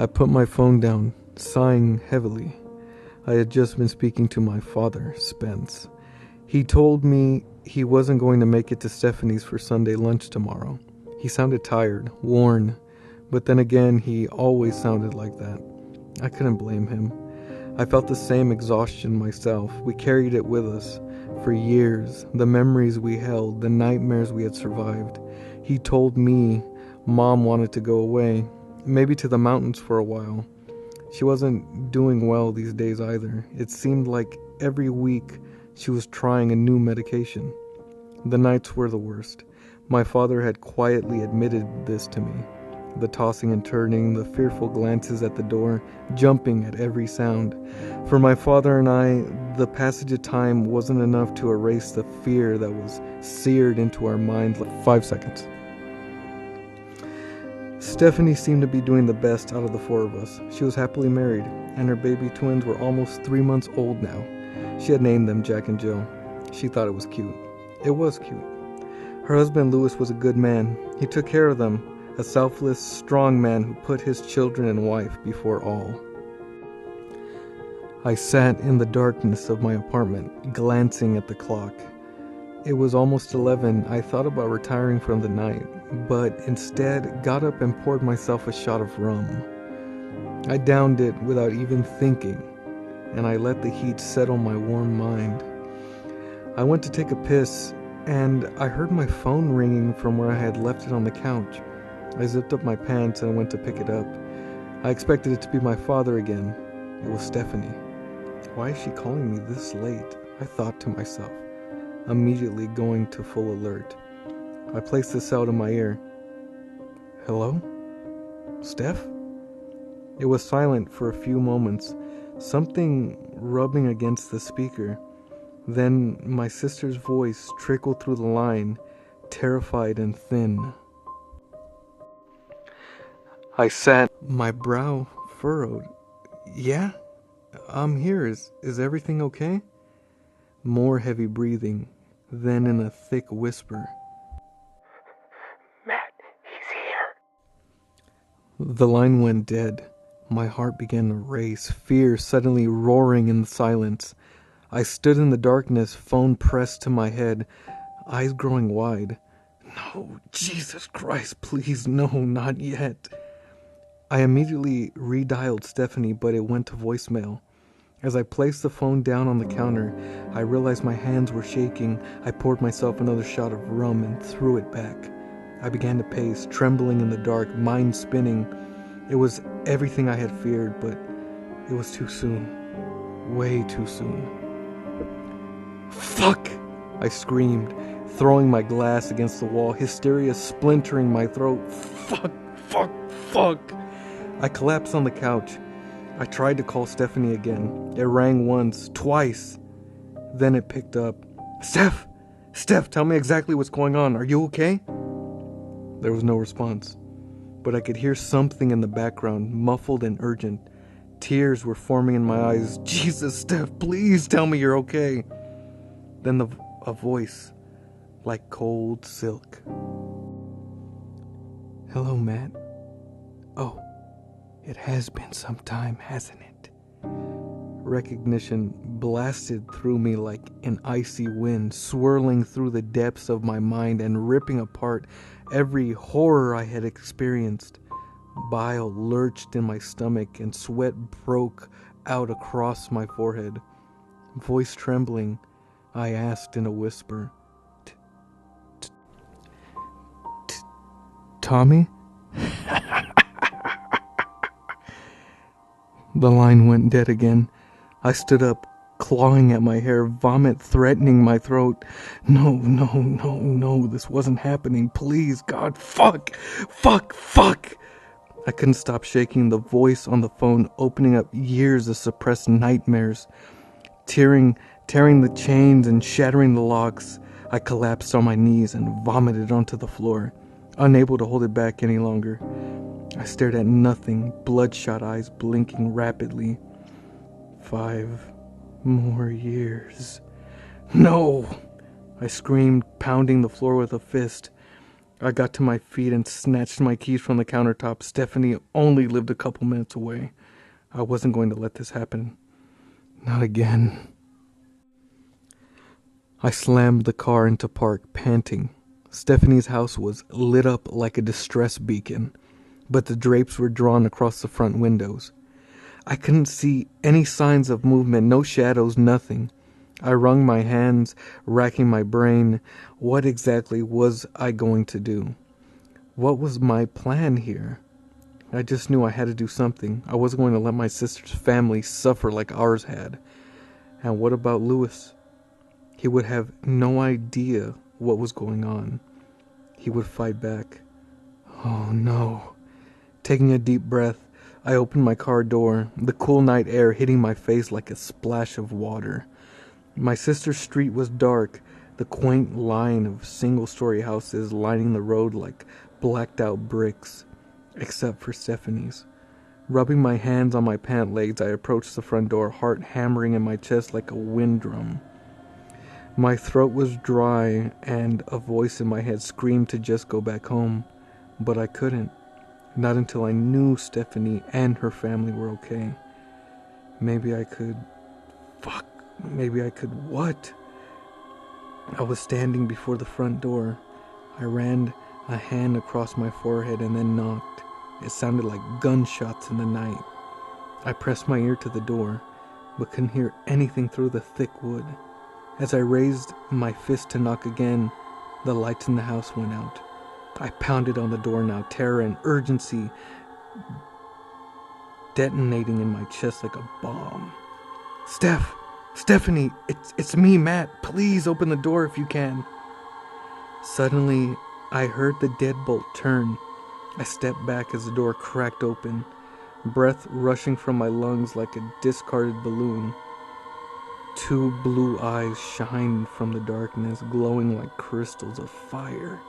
I put my phone down, sighing heavily. I had just been speaking to my father, Spence. He told me he wasn't going to make it to Stephanie's for Sunday lunch tomorrow. He sounded tired, worn, but then again, he always sounded like that. I couldn't blame him. I felt the same exhaustion myself. We carried it with us for years, the memories we held, the nightmares we had survived. He told me Mom wanted to go away, maybe to the mountains for a while. She wasn't doing well these days either. It seemed like every week she was trying a new medication. The nights were the worst. My father had quietly admitted this to me. The tossing and turning, the fearful glances at the door, jumping at every sound. For my father and I, the passage of time wasn't enough to erase the fear that was seared into our minds like 5 seconds. Stephanie seemed to be doing the best out of the four of us. She was happily married, and her baby twins were almost 3 months old now. She had named them Jack and Jill. She thought it was cute. It was cute. Her husband Louis was a good man. He took care of them. A selfless, strong man who put his children and wife before all. I sat in the darkness of my apartment, glancing at the clock. It was almost 11. I thought about retiring from the night, but instead got up and poured myself a shot of rum. I downed it without even thinking, and I let the heat settle my warm mind. I went to take a piss, and I heard my phone ringing from where I had left it on the couch. I zipped up my pants and went to pick it up. I expected it to be my father again. It was Stephanie. Why is she calling me this late? I thought to myself, immediately going to full alert. I placed the cell to my ear. Hello? Steph? It was silent for a few moments, something rubbing against the speaker. Then my sister's voice trickled through the line, terrified and thin. I sat, my brow furrowed. Yeah? I'm here. Is everything okay? More heavy breathing, then in a thick whisper. Matt, he's here. The line went dead. My heart began to race, fear suddenly roaring in the silence. I stood in the darkness, phone pressed to my head, eyes growing wide. No, Jesus Christ, please, no, not yet. I immediately redialed Stephanie, but it went to voicemail. As I placed the phone down on the counter, I realized my hands were shaking. I poured myself another shot of rum and threw it back. I began to pace, trembling in the dark, mind spinning. It was everything I had feared, but it was too soon. Way too soon. Fuck! I screamed, throwing my glass against the wall, hysteria splintering my throat. Fuck, fuck, fuck! I collapsed on the couch. I tried to call Stephanie again. It rang once, twice. Then it picked up. Steph, tell me exactly what's going on. Are you okay? There was no response, but I could hear something in the background, muffled and urgent. Tears were forming in my eyes. Jesus, Steph, please tell me you're okay. Then a voice, like cold silk. Hello, Matt. Oh. It has been some time, hasn't it? Recognition blasted through me like an icy wind, swirling through the depths of my mind and ripping apart every horror I had experienced. Bile lurched in my stomach and sweat broke out across my forehead. Voice trembling, I asked in a whisper, Tommy? The line went dead again. I stood up, clawing at my hair, vomit threatening my throat. No, this wasn't happening. Please, God, fuck! I couldn't stop shaking, the voice on the phone opening up years of suppressed nightmares. Tearing the chains and shattering the locks, I collapsed on my knees and vomited onto the floor, unable to hold it back any longer. I stared at nothing, bloodshot eyes blinking rapidly. 5 more years. No! I screamed, pounding the floor with a fist. I got to my feet and snatched my keys from the countertop. Stephanie only lived a couple minutes away. I wasn't going to let this happen. Not again. I slammed the car into park, panting. Stephanie's house was lit up like a distress beacon, but the drapes were drawn across the front windows. I couldn't see any signs of movement, no shadows, nothing. I wrung my hands, racking my brain. What exactly was I going to do? What was my plan here? I just knew I had to do something. I wasn't going to let my sister's family suffer like ours had. And what about Louis? He would have no idea what was going on. He would fight back. Oh no. Taking a deep breath, I opened my car door, the cool night air hitting my face like a splash of water. My sister's street was dark, the quaint line of single-story houses lining the road like blacked-out bricks, except for Stephanie's. Rubbing my hands on my pant legs, I approached the front door, heart hammering in my chest like a wind drum. My throat was dry, and a voice in my head screamed to just go back home, but I couldn't. Not until I knew Stephanie and her family were okay. Maybe I could... Maybe I could what? I was standing before the front door. I ran a hand across my forehead and then knocked. It sounded like gunshots in the night. I pressed my ear to the door, but couldn't hear anything through the thick wood. As I raised my fist to knock again, the lights in the house went out. I pounded on the door now, terror and urgency detonating in my chest like a bomb. Stephanie, it's me, Matt. Please open the door if you can. Suddenly, I heard the deadbolt turn. I stepped back as the door cracked open, breath rushing from my lungs like a discarded balloon. Two blue eyes shined from the darkness, glowing like crystals of fire.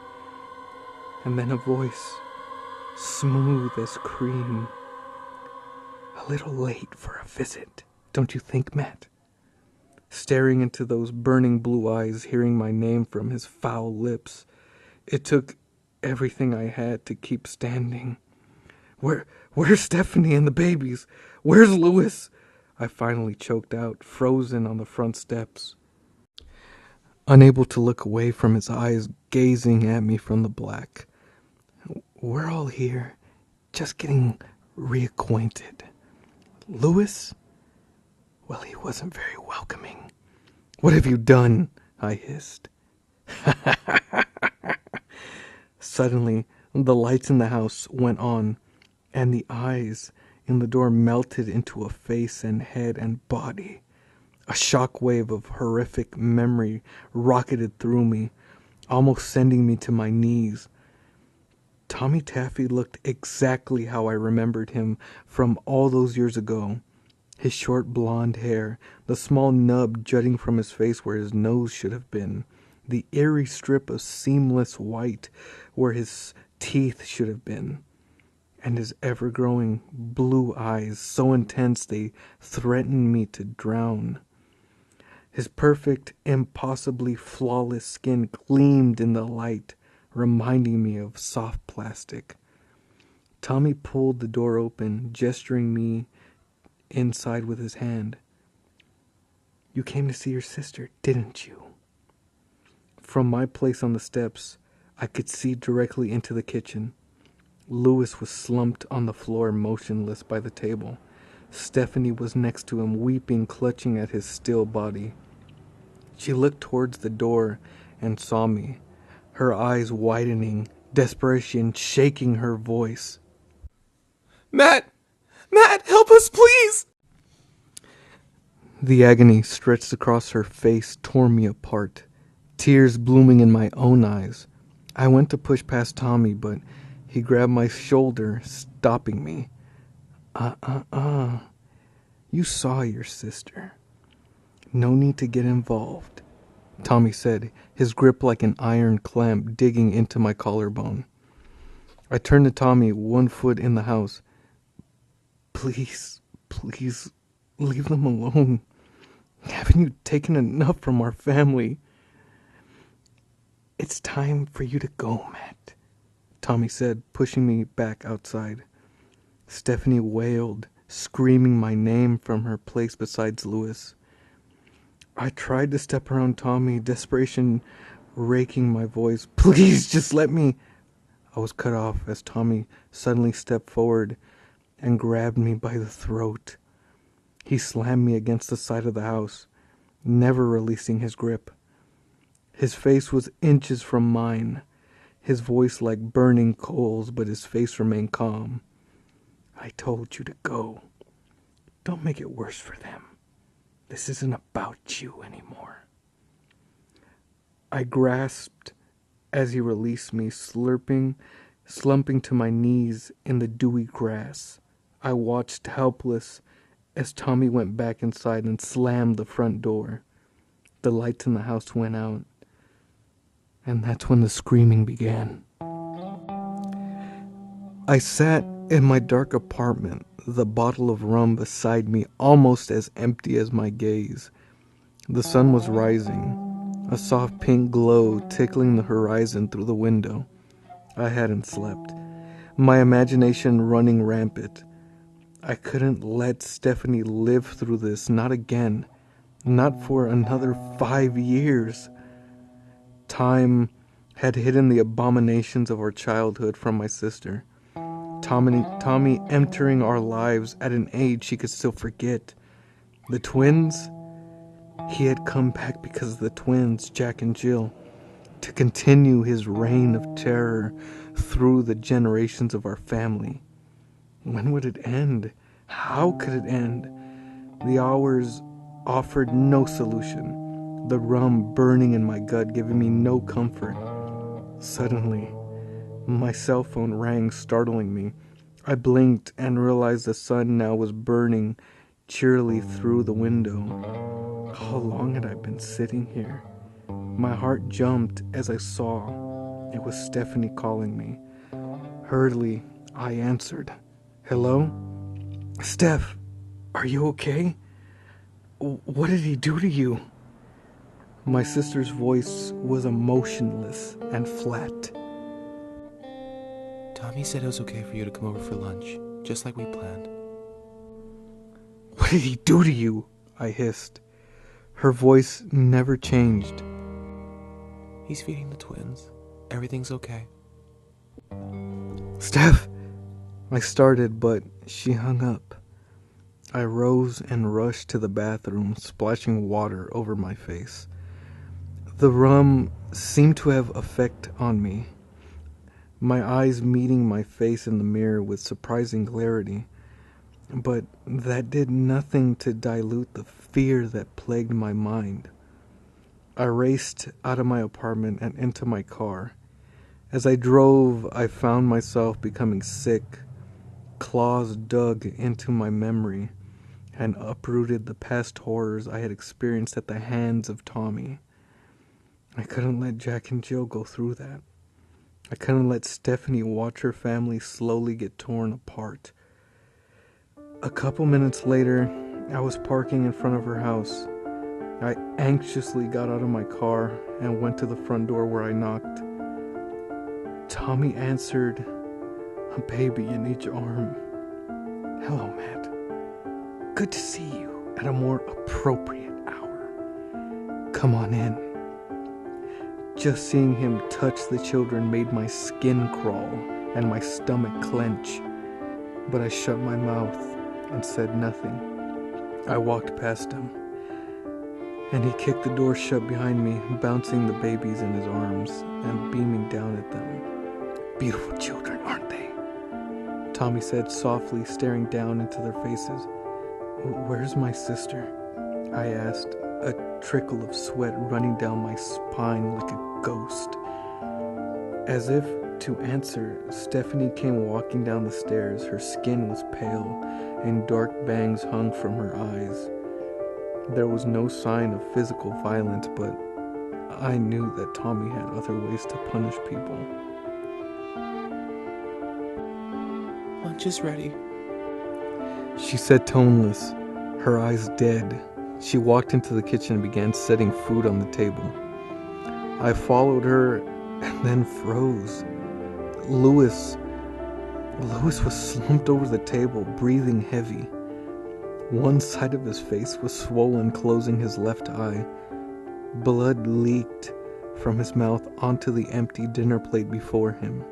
And then a voice, smooth as cream. A little late for a visit, don't you think, Matt? Staring into those burning blue eyes, hearing my name from his foul lips, it took everything I had to keep standing. Where's Stephanie and the babies? Where's Louis? I finally choked out, frozen on the front steps. Unable to look away from his eyes gazing at me from the black. We're all here, just getting reacquainted. Louis? Well, he wasn't very welcoming. What have you done? I hissed. Suddenly, the lights in the house went on, and the eyes in the door melted into a face and head and body. A shockwave of horrific memory rocketed through me, almost sending me to my knees. Tommy Taffy looked exactly how I remembered him from all those years ago. His short blonde hair, the small nub jutting from his face where his nose should have been, the eerie strip of seamless white where his teeth should have been, and his ever-growing blue eyes so intense they threatened me to drown. His perfect, impossibly flawless skin gleamed in the light, reminding me of soft plastic. Tommy pulled the door open, gesturing me inside with his hand. You came to see your sister, didn't you? From my place on the steps, I could see directly into the kitchen. Louis was slumped on the floor, motionless by the table. Stephanie was next to him, weeping, clutching at his still body. She looked towards the door and saw me, her eyes widening, desperation shaking her voice. Matt, help us, please! The agony stretched across her face tore me apart, tears blooming in my own eyes. I went to push past Tommy, but he grabbed my shoulder, stopping me. You saw your sister. No need to get involved, Tommy said, his grip like an iron clamp digging into my collarbone. I turned to Tommy, one foot in the house. Please, leave them alone. Haven't you taken enough from our family? It's time for you to go, Matt. Tommy said, pushing me back outside. Stephanie wailed, screaming my name from her place beside Lewis. I tried to step around Tommy, desperation raking my voice. Please, just let me. I was cut off as Tommy suddenly stepped forward and grabbed me by the throat. He slammed me against the side of the house, never releasing his grip. His face was inches from mine, his voice like burning coals, but his face remained calm. I told you to go. Don't make it worse for them. This isn't about you anymore. I grasped as he released me, slumping to my knees in the dewy grass. I watched helpless as Tommy went back inside and slammed the front door. The lights in the house went out, and that's when the screaming began. I sat in my dark apartment, the bottle of rum beside me almost as empty as my gaze. The sun was rising, a soft pink glow tickling the horizon through the window. I hadn't slept, my imagination running rampant. I couldn't let Stephanie live through this, not again, not for another 5 years. Time had hidden the abominations of our childhood from my sister. Tommy entering our lives at an age she could still forget. The twins, he had come back because of the twins, Jack and Jill, to continue his reign of terror through the generations of our family. When would it end? How could it end? The hours offered no solution, the rum burning in my gut, giving me no comfort. Suddenly, my cell phone rang, startling me. I blinked and realized the sun now was burning cheerily through the window. How long had I been sitting here? My heart jumped as I saw it was Stephanie calling me. Hurriedly, I answered. Hello? Steph, are you okay? What did he do to you? My sister's voice was emotionless and flat. Tommy said it was okay for you to come over for lunch, just like we planned. What did he do to you? I hissed. Her voice never changed. He's feeding the twins. Everything's okay. Steph! I started, but she hung up. I rose and rushed to the bathroom, splashing water over my face. The rum seemed to have effect on me, my eyes meeting my face in the mirror with surprising clarity. But that did nothing to dilute the fear that plagued my mind. I raced out of my apartment and into my car. As I drove, I found myself becoming sick. Claws dug into my memory and uprooted the past horrors I had experienced at the hands of Tommy. I couldn't let Jack and Jill go through that. I couldn't let Stephanie watch her family slowly get torn apart. A couple minutes later, I was parking in front of her house. I anxiously got out of my car and went to the front door where I knocked. Tommy answered, "A baby in each arm." "Hello, Matt. Good to see you at a more appropriate hour. Come on in." Just seeing him touch the children made my skin crawl and my stomach clench. But I shut my mouth and said nothing. I walked past him, and he kicked the door shut behind me, bouncing the babies in his arms and beaming down at them. "Beautiful children, aren't they?" Tommy said softly, staring down into their faces. "Where's my sister?" I asked, a trickle of sweat running down my spine like a ghost. As if to answer, Stephanie came walking down the stairs. Her skin was pale, and dark bangs hung from her eyes. There was no sign of physical violence, but I knew that Tommy had other ways to punish people. Lunch is ready, she said, toneless, her eyes dead. She walked into the kitchen and began setting food on the table. I followed her and then froze. Louis was slumped over the table, breathing heavy. One side of his face was swollen, closing his left eye. Blood leaked from his mouth onto the empty dinner plate before him.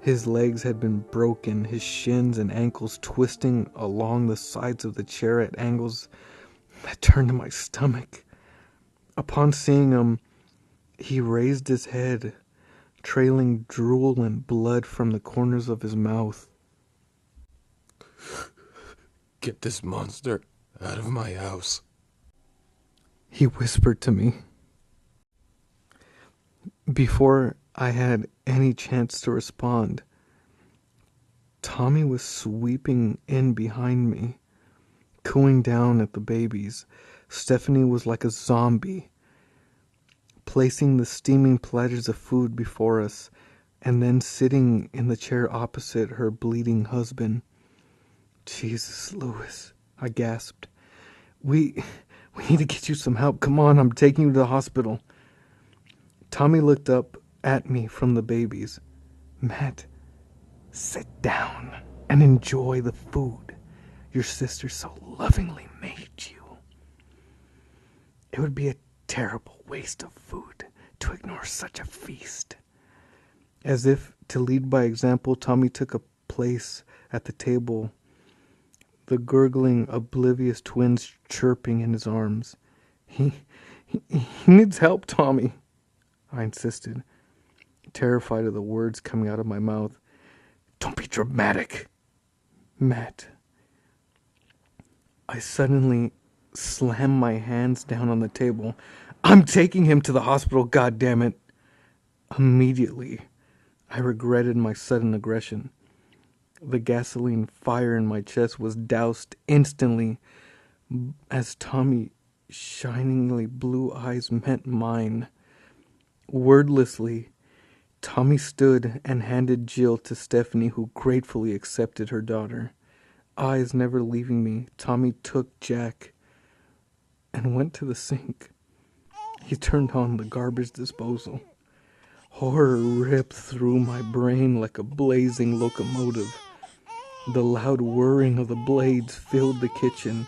His legs had been broken, his shins and ankles twisting along the sides of the chair at angles that turned to my stomach. Upon seeing him, he raised his head, trailing drool and blood from the corners of his mouth. Get this monster out of my house, he whispered to me. Before I had any chance to respond, Tommy was sweeping in behind me, cooing down at the babies. Stephanie was like a zombie, placing the steaming platters of food before us, and then sitting in the chair opposite her bleeding husband. Jesus, Louis, I gasped. We need to get you some help. Come on, I'm taking you to the hospital. Tommy looked up at me from the babies. Matt, sit down and enjoy the food your sister so lovingly made you. It would be a terrible waste of food to ignore such a feast. As if to lead by example, Tommy took a place at the table, the gurgling, oblivious twins chirping in his arms. He needs help, Tommy, I insisted, terrified of the words coming out of my mouth. Don't be dramatic, Matt. I suddenly slammed my hands down on the table. I'm taking him to the hospital, goddammit. Immediately, I regretted my sudden aggression. The gasoline fire in my chest was doused instantly as Tommy's shiningly blue eyes met mine. Wordlessly, Tommy stood and handed Jill to Stephanie, who gratefully accepted her daughter. Eyes never leaving me, Tommy took Jack and went to the sink. He turned on the garbage disposal. Horror ripped through my brain like a blazing locomotive. The loud whirring of the blades filled the kitchen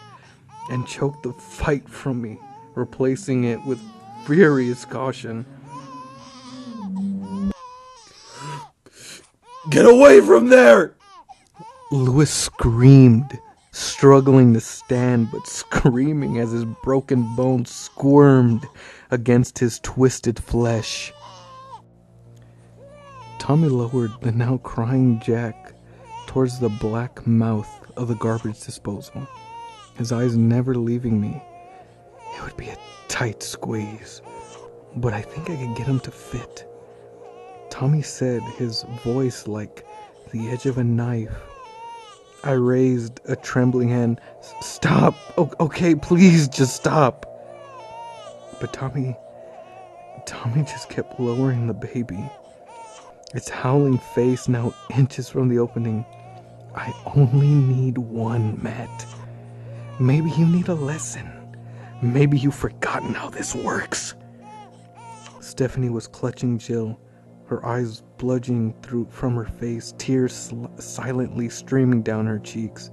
and choked the fight from me, replacing it with furious caution. Get away from there! Louis screamed, struggling to stand, but screaming as his broken bones squirmed against his twisted flesh. Tommy lowered the now crying Jack towards the black mouth of the garbage disposal, his eyes never leaving me. It would be a tight squeeze, but I think I could get him to fit. Tommy said, his voice like the edge of a knife. I raised a trembling hand. Stop! Okay, please, just stop. But Tommy just kept lowering the baby, its howling face now inches from the opening. I only need one, Matt. Maybe you need a lesson. Maybe you've forgotten how this works. Stephanie was clutching Jill, her eyes bludgeoning through from her face, tears silently streaming down her cheeks.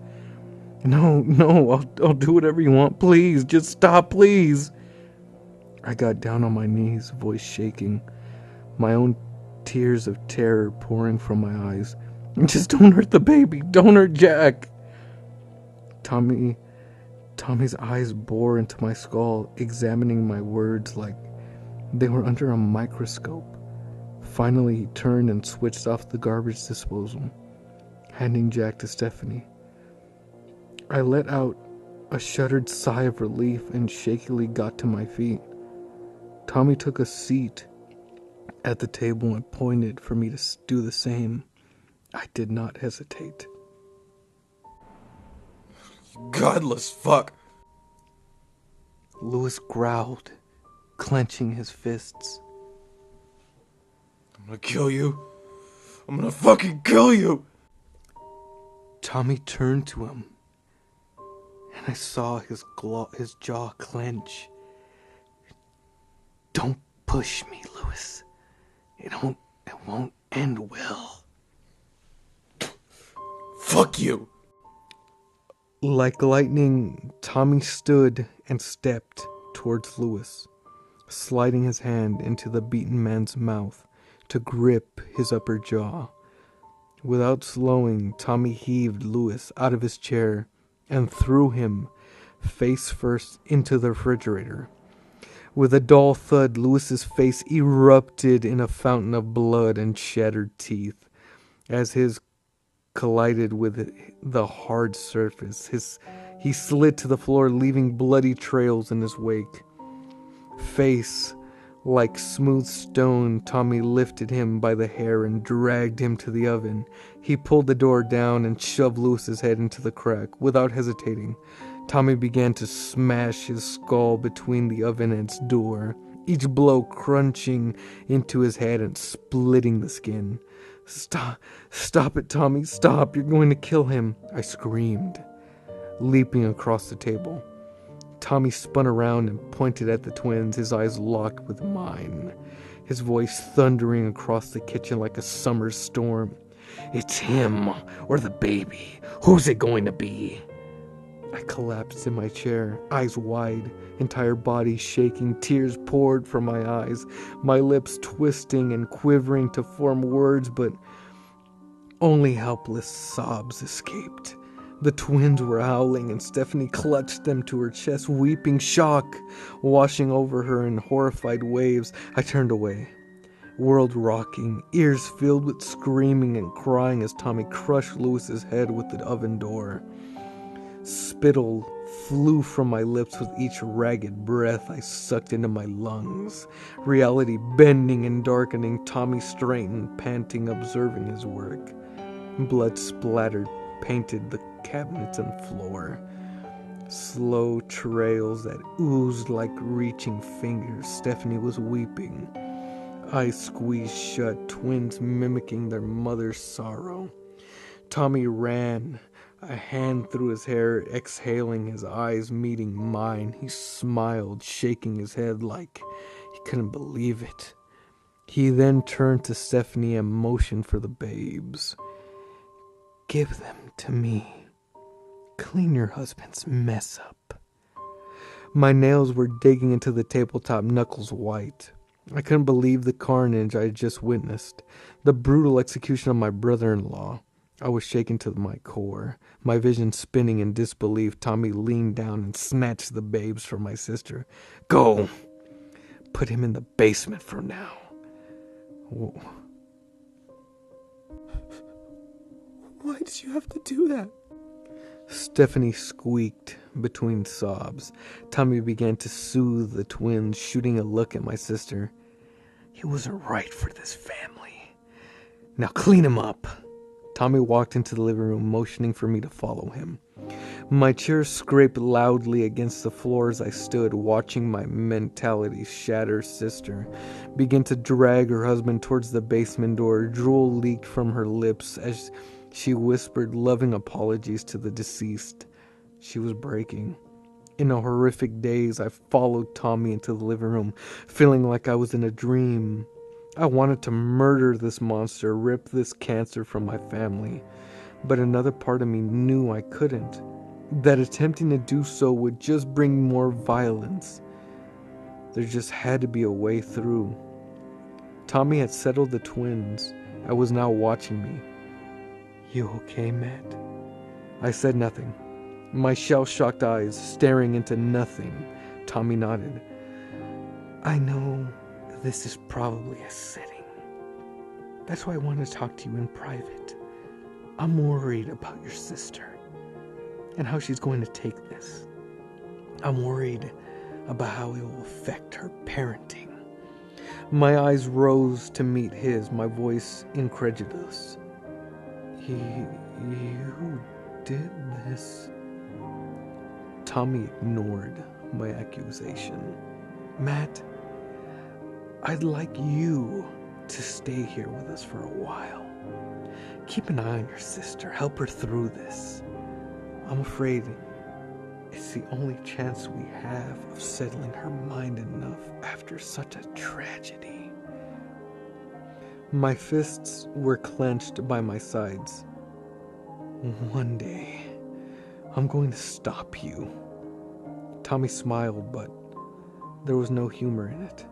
No, I'll do whatever you want. Please, just stop, please. I got down on my knees, voice shaking, my own tears of terror pouring from my eyes. Just don't hurt the baby. Don't hurt Jack. Tommy's eyes bore into my skull, examining my words like they were under a microscope. Finally, he turned and switched off the garbage disposal, handing Jack to Stephanie. I let out a shuddered sigh of relief and shakily got to my feet. Tommy took a seat at the table and pointed for me to do the same. I did not hesitate. Godless fuck! Louis growled, clenching his fists. I'm gonna kill you. I'm gonna fucking kill you! Tommy turned to him, and I saw his jaw clench. Don't push me, Louis. It won't end well. Fuck you! Like lightning, Tommy stood and stepped towards Lewis, sliding his hand into the beaten man's mouth to grip his upper jaw. Without slowing, Tommy heaved Lewis out of his chair and threw him face first into the refrigerator. With a dull thud, Lewis's face erupted in a fountain of blood and shattered teeth. As his collided with the hard surface, he slid to the floor, leaving bloody trails in his wake. Face like smooth stone, Tommy lifted him by the hair and dragged him to the oven. He pulled the door down and shoved Lewis's head into the crack. Without hesitating, Tommy began to smash his skull between the oven and its door, each blow crunching into his head and splitting the skin. Stop it, Tommy, stop, you're going to kill him, I screamed, leaping across the table. Tommy spun around and pointed at the twins, his eyes locked with mine, his voice thundering across the kitchen like a summer storm. It's him or the baby. Who's it going to be? I collapsed in my chair, eyes wide, entire body shaking. Tears poured from my eyes, my lips twisting and quivering to form words, but only helpless sobs escaped. The twins were howling, and Stephanie clutched them to her chest, weeping, shock washing over her in horrified waves. I turned away, world rocking, ears filled with screaming and crying as Tommy crushed Lewis's head with the oven door. Spittle flew from my lips with each ragged breath I sucked into my lungs. Reality bending and darkening, Tommy straightened, panting, observing his work. Blood splattered, painted the cabinets and floor. Slow trails that oozed like reaching fingers. Stephanie was weeping. Eyes squeezed shut, twins mimicking their mother's sorrow. Tommy ran, a hand through his hair, exhaling, his eyes meeting mine. He smiled, shaking his head like he couldn't believe it. He then turned to Stephanie and motioned for the babes. Give them to me. Clean your husband's mess up. My nails were digging into the tabletop, knuckles white. I couldn't believe the carnage I had just witnessed, the brutal execution of my brother-in-law. I was shaken to my core, my vision spinning in disbelief. Tommy leaned down and snatched the babes from my sister. Go! Put him in the basement for now. Whoa. Why did you have to do that? Stephanie squeaked between sobs. Tommy began to soothe the twins, shooting a look at my sister. He wasn't right for this family. Now clean him up. Tommy walked into the living room, motioning for me to follow him. My chair scraped loudly against the floor as I stood, watching my mentality shatter sister begin to drag her husband towards the basement door. Drool leaked from her lips as she whispered loving apologies to the deceased. She was breaking. In a horrific daze, I followed Tommy into the living room, feeling like I was in a dream. I wanted to murder this monster, rip this cancer from my family. But another part of me knew I couldn't. That attempting to do so would just bring more violence. There just had to be a way through. Tommy had settled the twins. I was now watching me. You okay, Matt? I said nothing. My shell-shocked eyes staring into nothing. Tommy nodded. I know this is probably a setting. That's why I want to talk to you in private. I'm worried about your sister and how she's going to take this. I'm worried about how it will affect her parenting. My eyes rose to meet his, my voice incredulous. You did this? Tommy ignored my accusation. Matt, I'd like you to stay here with us for a while. Keep an eye on your sister. Help her through this. I'm afraid it's the only chance we have of settling her mind enough after such a tragedy. My fists were clenched by my sides. One day, I'm going to stop you. Tommy smiled, but there was no humor in it.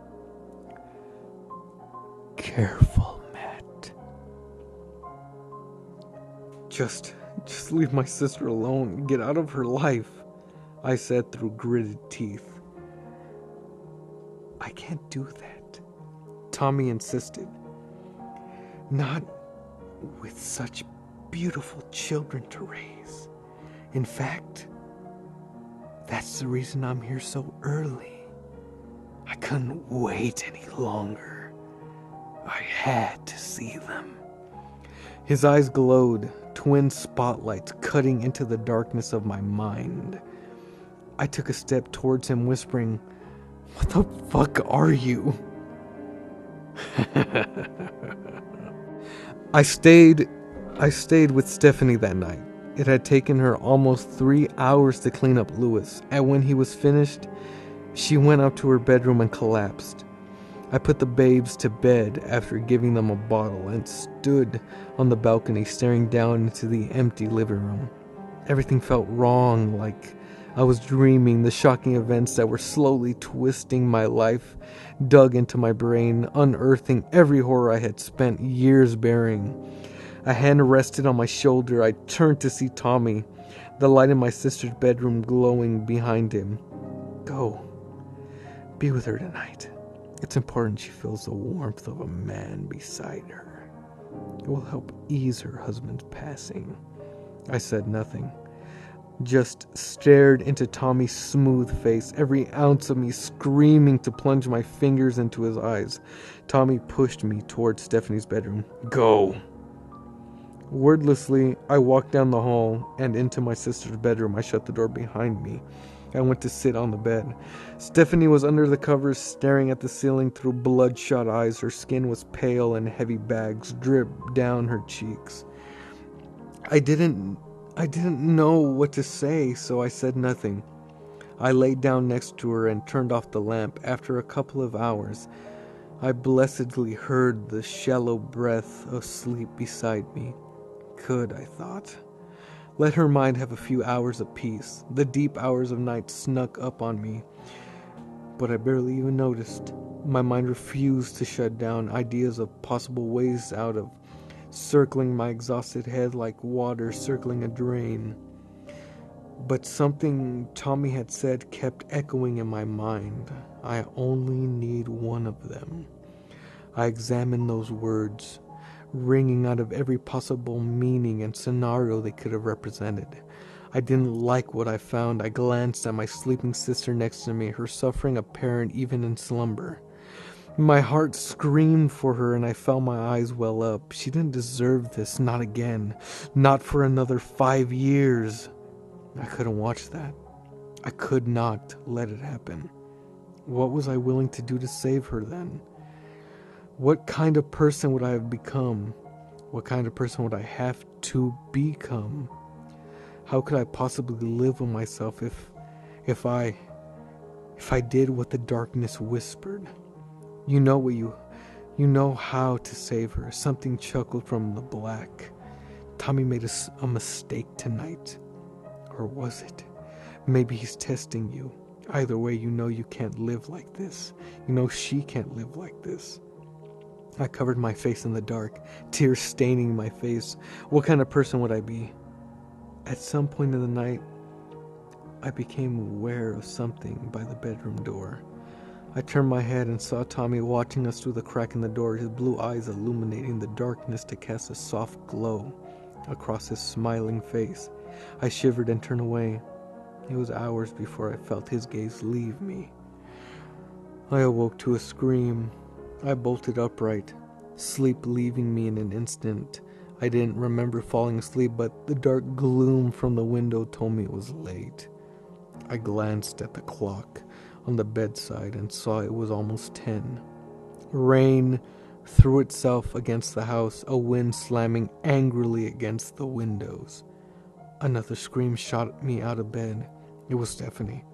Careful, Matt. Just leave my sister alone. Get out of her life, I said through gritted teeth. I can't do that, Tommy insisted. Not with such beautiful children to raise. In fact, that's the reason I'm here so early. I couldn't wait any longer. I had to see them. His eyes glowed, twin spotlights cutting into the darkness of my mind. I took a step towards him, whispering, "What the fuck are you?" I stayed with Stephanie that night. It had taken her almost 3 hours to clean up Lewis, and when he was finished, she went up to her bedroom and collapsed. I put the babes to bed after giving them a bottle and stood on the balcony staring down into the empty living room. Everything felt wrong, like I was dreaming. The shocking events that were slowly twisting my life dug into my brain, unearthing every horror I had spent years burying. A hand rested on my shoulder. I turned to see Tommy, the light in my sister's bedroom glowing behind him. Go. Be with her tonight. It's important she feels the warmth of a man beside her. It will help ease her husband's passing. I said nothing. Just stared into Tommy's smooth face, every ounce of me screaming to plunge my fingers into his eyes. Tommy pushed me towards Stephanie's bedroom. Go. Wordlessly, I walked down the hall and into my sister's bedroom. I shut the door behind me. I went to sit on the bed. Stephanie was under the covers, staring at the ceiling through bloodshot eyes. Her skin was pale and heavy bags dripped down her cheeks. I didn't know what to say, so I said nothing. I laid down next to her and turned off the lamp. After a couple of hours, I blessedly heard the shallow breath of sleep beside me. Could, I thought. Let her mind have a few hours of peace. The deep hours of night snuck up on me, but I barely even noticed. My mind refused to shut down. Ideas of possible ways out of circling my exhausted head like water circling a drain. But something Tommy had said kept echoing in my mind. I only need one of them. I examined those words, ringing out of every possible meaning and scenario they could have represented. I didn't like what I found. I glanced at my sleeping sister next to me, her suffering apparent even in slumber. My heart screamed for her, and I felt my eyes well up. She didn't deserve this, not again, not for another 5 years. I couldn't watch that. I could not let it happen. What was I willing to do to save her then? What kind of person would I have become? What kind of person would I have to become? How could I possibly live with myself if I did what the darkness whispered? You know how to save her. Something chuckled from the black. Tommy made a mistake tonight. Or was it? Maybe he's testing you. Either way, you know you can't live like this. You know she can't live like this. I covered my face in the dark, tears staining my face. What kind of person would I be? At some point in the night, I became aware of something by the bedroom door. I turned my head and saw Tommy watching us through the crack in the door, his blue eyes illuminating the darkness to cast a soft glow across his smiling face. I shivered and turned away. It was hours before I felt his gaze leave me. I awoke to a scream. I bolted upright, sleep leaving me in an instant. I didn't remember falling asleep, but the dark gloom from the window told me it was late. I glanced at the clock on the bedside and saw it was almost 10. Rain threw itself against the house, a wind slamming angrily against the windows. Another scream shot me out of bed. It was Stephanie.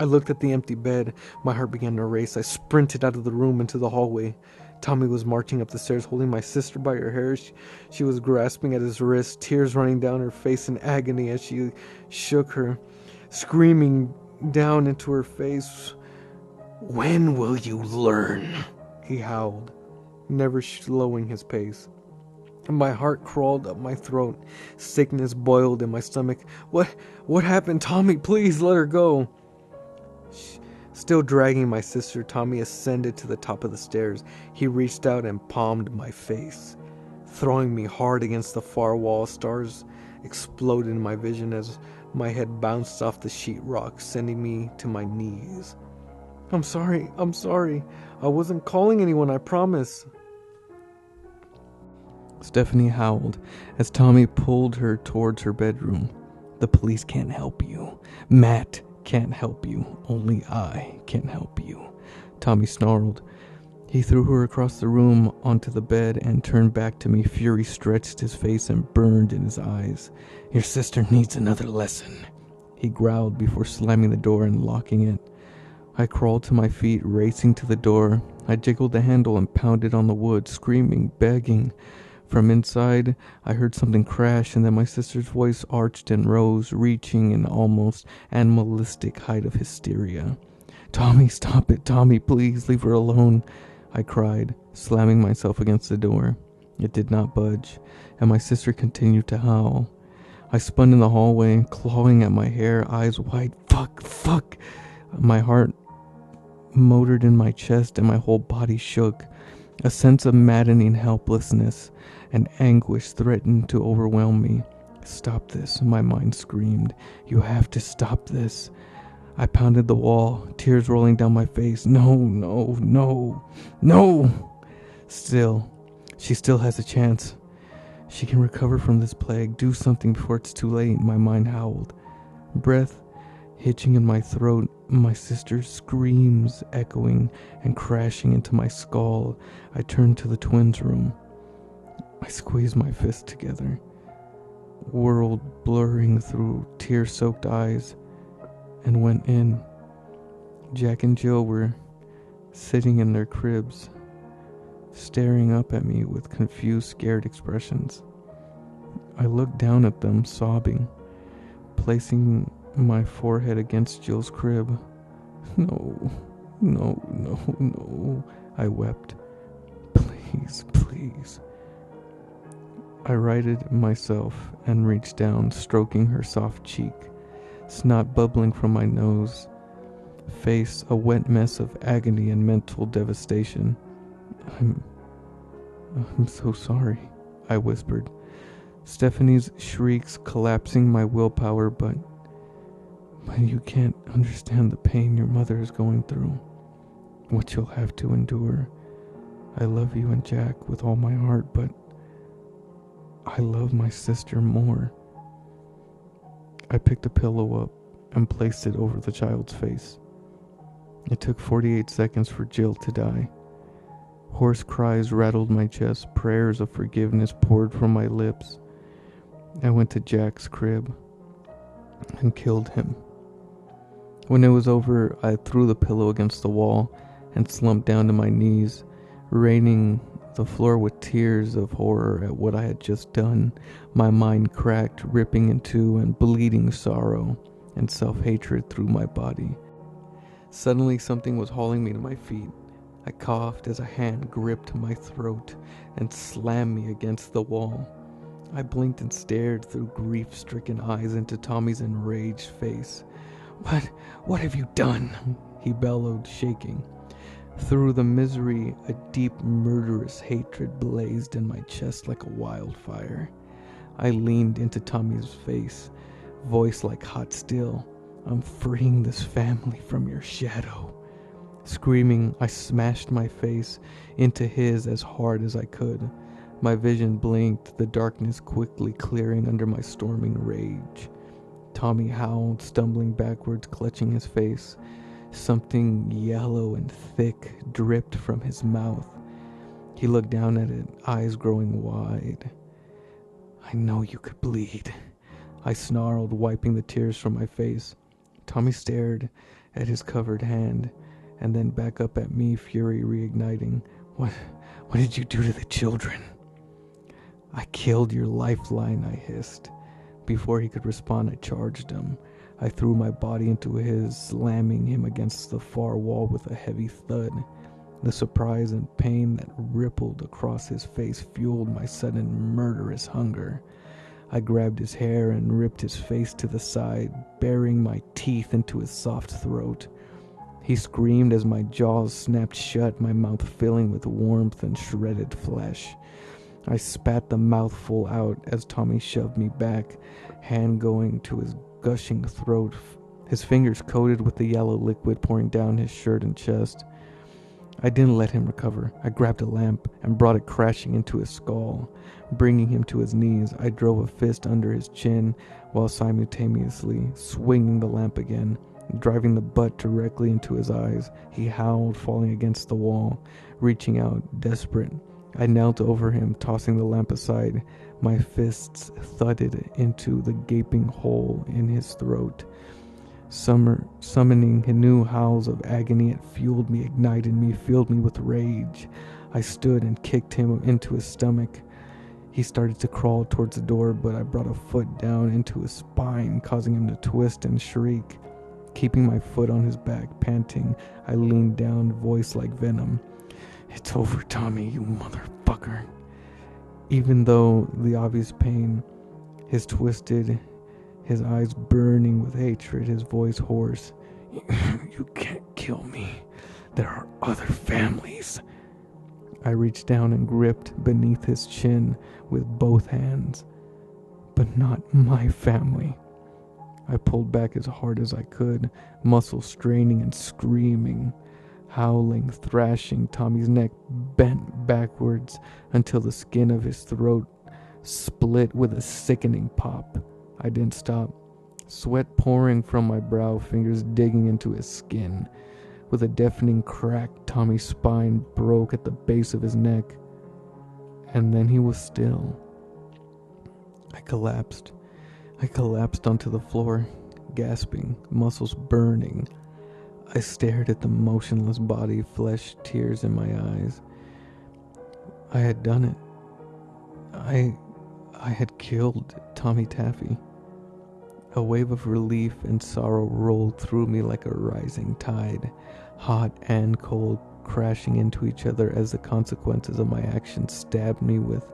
I looked at the empty bed. My heart began to race. I sprinted out of the room into the hallway. Tommy was marching up the stairs, holding my sister by her hair. She was grasping at his wrist, tears running down her face in agony as she shook her, screaming down into her face. When will you learn? He howled, never slowing his pace. My heart crawled up my throat. Sickness boiled in my stomach. What happened? Tommy, please let her go. Still dragging my sister, Tommy ascended to the top of the stairs. He reached out and palmed my face, throwing me hard against the far wall. Stars exploded in my vision as my head bounced off the sheetrock, sending me to my knees. I'm sorry. I wasn't calling anyone, I promise. Stephanie howled as Tommy pulled her towards her bedroom. The police can't help you. Matt can't help you. Only I can help you. Tommy snarled. He threw her across the room onto the bed and turned back to me. Fury stretched his face and burned in his eyes. Your sister needs another lesson, he growled before slamming the door and locking it. I crawled to my feet, racing to the door. I jiggled the handle and pounded on the wood, screaming, begging. From inside, I heard something crash, and then my sister's voice arched and rose, reaching an almost animalistic height of hysteria. Tommy, stop it. Tommy, please, leave her alone, I cried, slamming myself against the door. It did not budge, and my sister continued to howl. I spun in the hallway, clawing at my hair, eyes wide. Fuck. My heart motored in my chest, and my whole body shook. A sense of maddening helplessness and anguish threatened to overwhelm me. Stop this, my mind screamed. You have to stop this. I pounded the wall, tears rolling down my face. No. She still has a chance. She can recover from this plague. Do something before it's too late, my mind howled. Breath hitching in my throat, my sister's screams echoing and crashing into my skull. I turned to the twins' room. I squeezed my fists together, world blurring through tear-soaked eyes, and went in. Jack and Jill were sitting in their cribs, staring up at me with confused, scared expressions. I looked down at them, sobbing, placing my forehead against Jill's crib. No, I wept. Please. I righted myself and reached down, stroking her soft cheek, snot bubbling from my nose, face a wet mess of agony and mental devastation. I'm so sorry, I whispered, Stephanie's shrieks collapsing my willpower, but you can't understand the pain your mother is going through, what you'll have to endure. I love you and Jack with all my heart, but I love my sister more. I picked a pillow up and placed it over the child's face. It took 48 seconds for Jill to die. Hoarse cries rattled my chest. Prayers of forgiveness poured from my lips. I went to Jack's crib and killed him. When it was over, I threw the pillow against the wall and slumped down to my knees, raining the floor with tears of horror at what I had just done. My mind cracked, ripping in two, and bleeding sorrow and self-hatred through my body. Suddenly, something was hauling me to my feet. I coughed as a hand gripped my throat and slammed me against the wall. I blinked and stared through grief-stricken eyes into Tommy's enraged face. What have you done? He bellowed, shaking. Through the misery, a deep, murderous hatred blazed in my chest like a wildfire. I leaned into Tommy's face, voice like hot steel. I'm freeing this family from your shadow. Screaming, I smashed my face into his as hard as I could. My vision blinked, the darkness quickly clearing under my storming rage. Tommy howled, stumbling backwards, clutching his face. Something yellow and thick dripped from his mouth. He looked down at it, eyes growing wide. I know you could bleed, I snarled, wiping the tears from my face. Tommy stared at his covered hand, and then back up at me, fury reigniting. What did you do to the children?" "I killed your lifeline," I hissed. Before he could respond, I charged him. I threw my body into his, slamming him against the far wall with a heavy thud. The surprise and pain that rippled across his face fueled my sudden murderous hunger. I grabbed his hair and ripped his face to the side, burying my teeth into his soft throat. He screamed as my jaws snapped shut, my mouth filling with warmth and shredded flesh. I spat the mouthful out as Tommy shoved me back, hand going to his gushing throat, his fingers coated with the yellow liquid pouring down his shirt and chest. I didn't let him recover. I grabbed a lamp and brought it crashing into his skull. Bringing him to his knees, I drove a fist under his chin while simultaneously swinging the lamp again, driving the butt directly into his eyes. He howled, falling against the wall, reaching out, desperate. I knelt over him, tossing the lamp aside. My fists thudded into the gaping hole in his throat. Summoning new howls of agony, it fueled me, ignited me, filled me with rage. I stood and kicked him into his stomach. He started to crawl towards the door, but I brought a foot down into his spine, causing him to twist and shriek. Keeping my foot on his back, panting, I leaned down, voice like venom. "It's over, Tommy, you motherfucker." Even though the obvious pain, his twisted, his eyes burning with hatred, his voice hoarse. "You can't kill me. There are other families." I reached down and gripped beneath his chin with both hands. "But not my family." I pulled back as hard as I could, muscles straining and screaming. Howling, thrashing, Tommy's neck bent backwards until the skin of his throat split with a sickening pop. I didn't stop. Sweat pouring from my brow, fingers digging into his skin. With a deafening crack, Tommy's spine broke at the base of his neck. And then he was still. I collapsed. I collapsed onto the floor, gasping, muscles burning. I stared at the motionless body, flesh, tears in my eyes. I had done it. I had killed Tommy Taffy. A wave of relief and sorrow rolled through me like a rising tide, hot and cold, crashing into each other as the consequences of my actions stabbed me with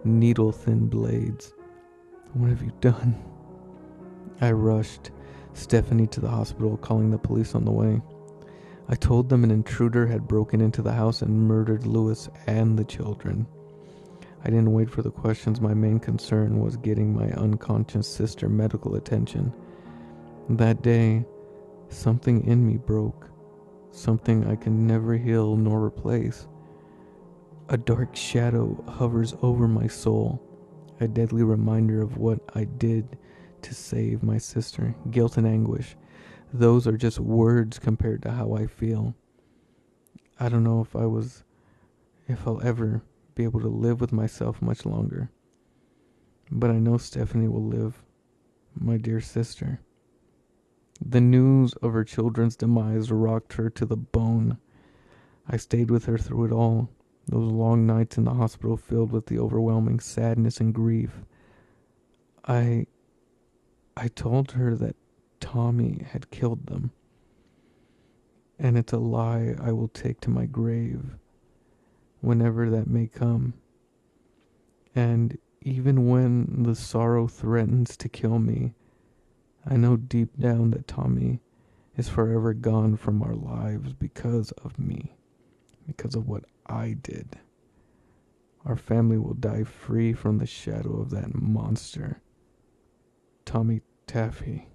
needle-thin blades. "What have you done?" I rushed Stephanie to the hospital, calling the police on the way. I told them an intruder had broken into the house and murdered Louis and the children. I didn't wait for the questions. My main concern was getting my unconscious sister medical attention. That day, something in me broke, something I can never heal nor replace. A dark shadow hovers over my soul, a deadly reminder of what I did to save my sister. Guilt and anguish, those are just words compared to how I feel. I don't know if I'll ever be able to live with myself much longer. But I know Stephanie will live, my dear sister. The news of her children's demise rocked her to the bone. I stayed with her through it all, those long nights in the hospital filled with the overwhelming sadness and grief. I told her that Tommy had killed them, and it's a lie I will take to my grave, whenever that may come. And even when the sorrow threatens to kill me, I know deep down that Tommy is forever gone from our lives because of me, because of what I did. Our family will die free from the shadow of that monster, Tommy Taffy.